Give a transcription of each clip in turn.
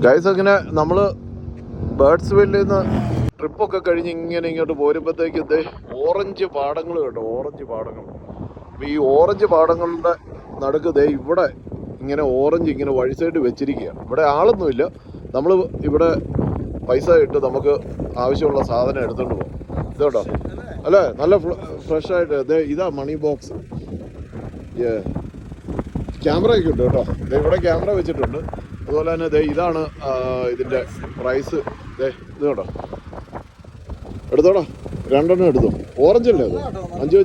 Guys അങ്ങനെ നമ്മൾ ബേർഡ്സ്വില്ലിൽ നിന്ന് ട്രിപ്പൊക്കെ കഴിഞ്ഞ് ഇങ്ങനെ ഇങ്ങോട്ട് പോരുമ്പോഴത്തേക്ക് ഇത് ഓറഞ്ച് പാടങ്ങൾ കേട്ടോ, ഓറഞ്ച് പാടങ്ങൾ. അപ്പോൾ ഈ ഓറഞ്ച് പാടങ്ങളുടെ നടുക്ക് ദേ ഇവിടെ ഇങ്ങനെ ഓറഞ്ച് ഇങ്ങനെ വഴി സൈഡ് വെച്ചിരിക്കുകയാണ്. ഇവിടെ ആളൊന്നുമില്ല, നമ്മൾ ഇവിടെ പൈസ ഇട്ട് നമുക്ക് ആവശ്യമുള്ള സാധനം എടുത്തുകൊണ്ട് പോകും. ഇത് കേട്ടോ അല്ലേ, നല്ല ഫ്രഷ് ആയിട്ട്. ദേ ഇതാ മണി ബോക്സ്, ക്യാമറയൊക്കെ ഉണ്ട് കേട്ടോ. ഇവിടെ ക്യാമറ വെച്ചിട്ടുണ്ട്. അതുപോലെ തന്നെ ദേ ഇതാണ് ഇതിൻ്റെ പ്രൈസ്. ദേ ഇത് കേട്ടോ, എടുത്തോടാ, 2 എണ്ണം എടുത്തു. ഓറഞ്ച് അല്ലേ അത്, 5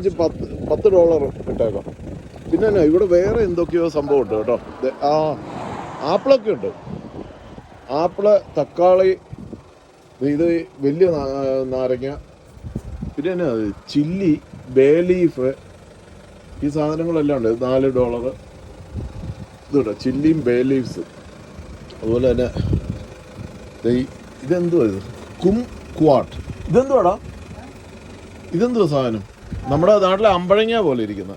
$10 ഇട്ടേക്കാം. പിന്നെ എന്നാ ഇവിടെ വേറെ എന്തൊക്കെയോ സംഭവം ഉണ്ട് കേട്ടോ. ആപ്പിളൊക്കെ ഉണ്ട്, ആപ്പിള്, തക്കാളി, ഇത് വലിയ നാരങ്ങ, പിന്നെ എന്നാ ചില്ലി, ബേ ലീഫ്, ഈ സാധനങ്ങളെല്ലാം ഉണ്ട്. $4. ഇത് കേട്ടോ, ചില്ലിയും ബേ ലീവ്സും. അതുപോലെ തന്നെ ഇതെന്തുവാ ഇത്, കുംക്വാട്ട്. ഇതെന്തുവാടാ, ഇതെന്തുവാ സാധനം? നമ്മുടെ നാട്ടിലെ അമ്പഴങ്ങ പോലെ ഇരിക്കുന്ന.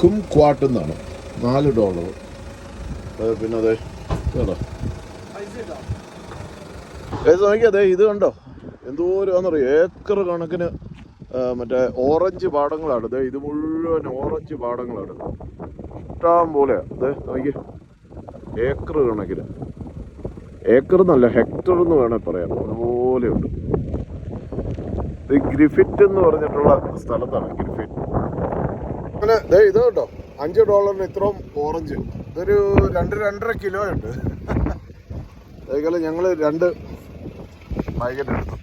കുംക്വാട്ട് എന്നാണ്, $4. പിന്നെ അതെ കേട്ടോ, നോക്കിയാ ഇത് കണ്ടോ, എന്തോരാന്നറിയോ, ഏക്കർ കണക്കിന് മറ്റേ ഓറഞ്ച് പാടങ്ങളാണ്. ഇത് ഇത് മുഴുവൻ ഓറഞ്ച് പാടങ്ങളാണ്, ഇഷ്ടം പോലെയാണ്. ഇത് നോക്കി, ഏക്കർ കണക്കിന്, ഏക്കർ എന്നല്ല ഹെക്ടർ എന്ന് വേണേൽ പറയാം, അതുപോലെയുണ്ട്. ഇത് ഗ്രിഫിറ്റ് എന്ന് പറഞ്ഞിട്ടുള്ള സ്ഥലത്താണ്, ഗ്രിഫിറ്റ്. അങ്ങനെ ഇത് കേട്ടോ, $5 ഇത്രയും ഓറഞ്ച്. ഇതൊരു 2-2.5 കിലോ ഉണ്ട്. അതേപോലെ ഞങ്ങൾ 2 പാക്കറ്റ് എടുത്തു.